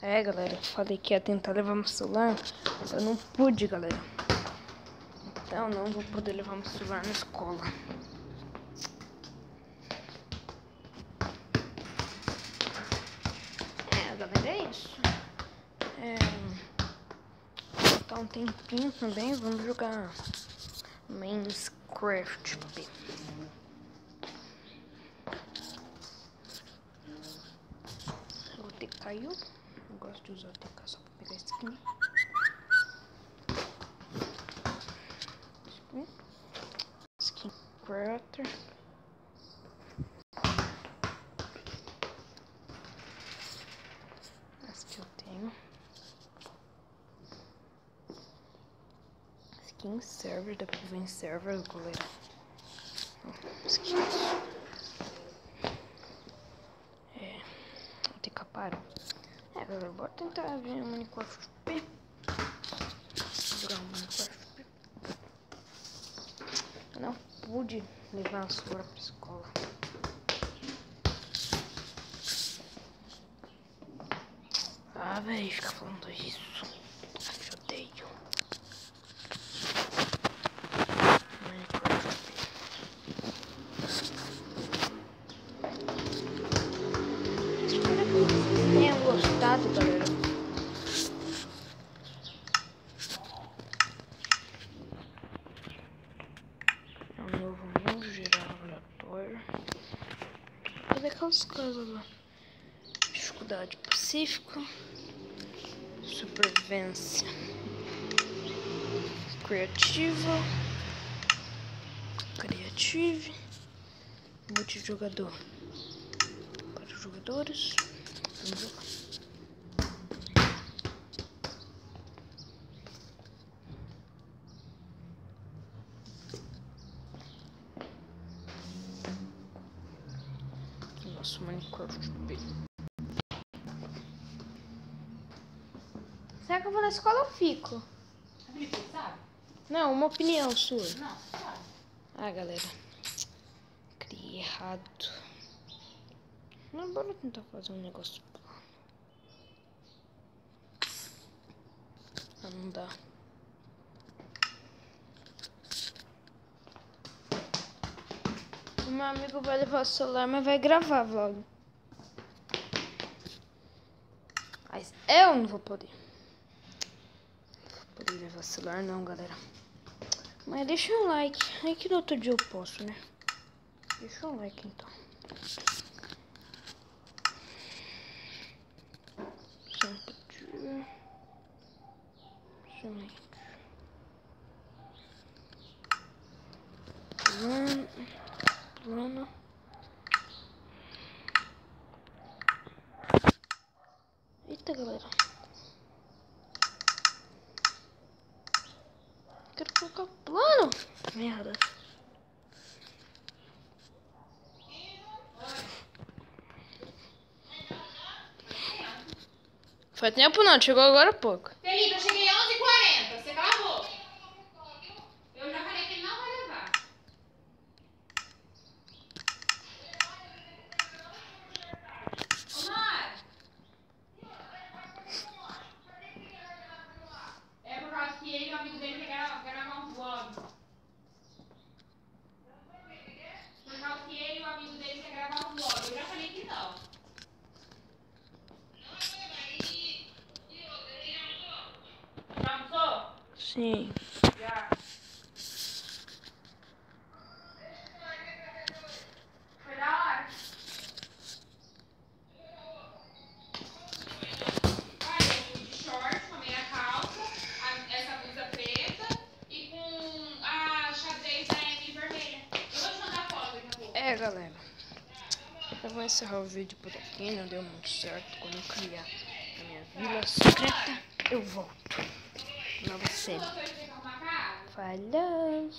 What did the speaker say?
É, galera, eu falei que ia tentar levar meu celular, eu não pude, galera. Então não vou poder levar meu celular na escola. É, galera, é isso. Tá um tempinho também, vamos jogar Minecraft. O TK caiu. Eu gosto de usar o TK só pra pegar skin. Skin Creator. Essa que eu tenho. Skin Server, dá pra ver em server, galera. Skin. O TK parou. Galera, bora tentar ver o Minecraft P. Jogar um Minecraft P. Eu não pude levar a sua pra escola. Ah, velho, fica falando isso. Eu odeio. Minecraft P. Espero que vocês tenham gostado, galera. É um novo mundo, geral aleatório. Cadê aquelas casas lá? Dificuldade pacífica. Supervivência criativa. Creative. Multijogador. Para os jogadores. Vamos jogar. Nosso Minecraft B. Será que eu vou na escola ou fico? Sabe? Não, uma opinião sua. Não, sabe. Ah, galera. Criei errado. Mas bora tentar fazer um negócio plano. Ah, não dá. O meu amigo vai levar o celular, mas vai gravar vlog. Mas eu não vou poder. Não vou poder levar o celular não, galera. Mas deixa um like. Aí que no outro dia eu posso, né? Deixa um like então. Plano. Eita, galera. Quero colocar plano. Merda. Faz tempo não, chegou agora há pouco. Felipe, eu cheguei 11h40. Você cala a boca. Eu já falei que ele não vai levar. Ô, Mara. É por causa que ele e o amigo dele quer gravar um vlog. Por causa que ele e o amigo dele quer gravar um vlog. Eu já falei que não. Já almoçou? Sim. Já. Foi da hora. Olha, eu fui de short, com a meia calça, essa blusa preta e com a xadrez da Amy vermelha. Eu vou te mandar foto daqui a pouco. É, galera. Eu vou encerrar o vídeo por aqui. Não deu muito certo. Quando eu criar a minha vila secreta, eu volto. Nova série. Falou!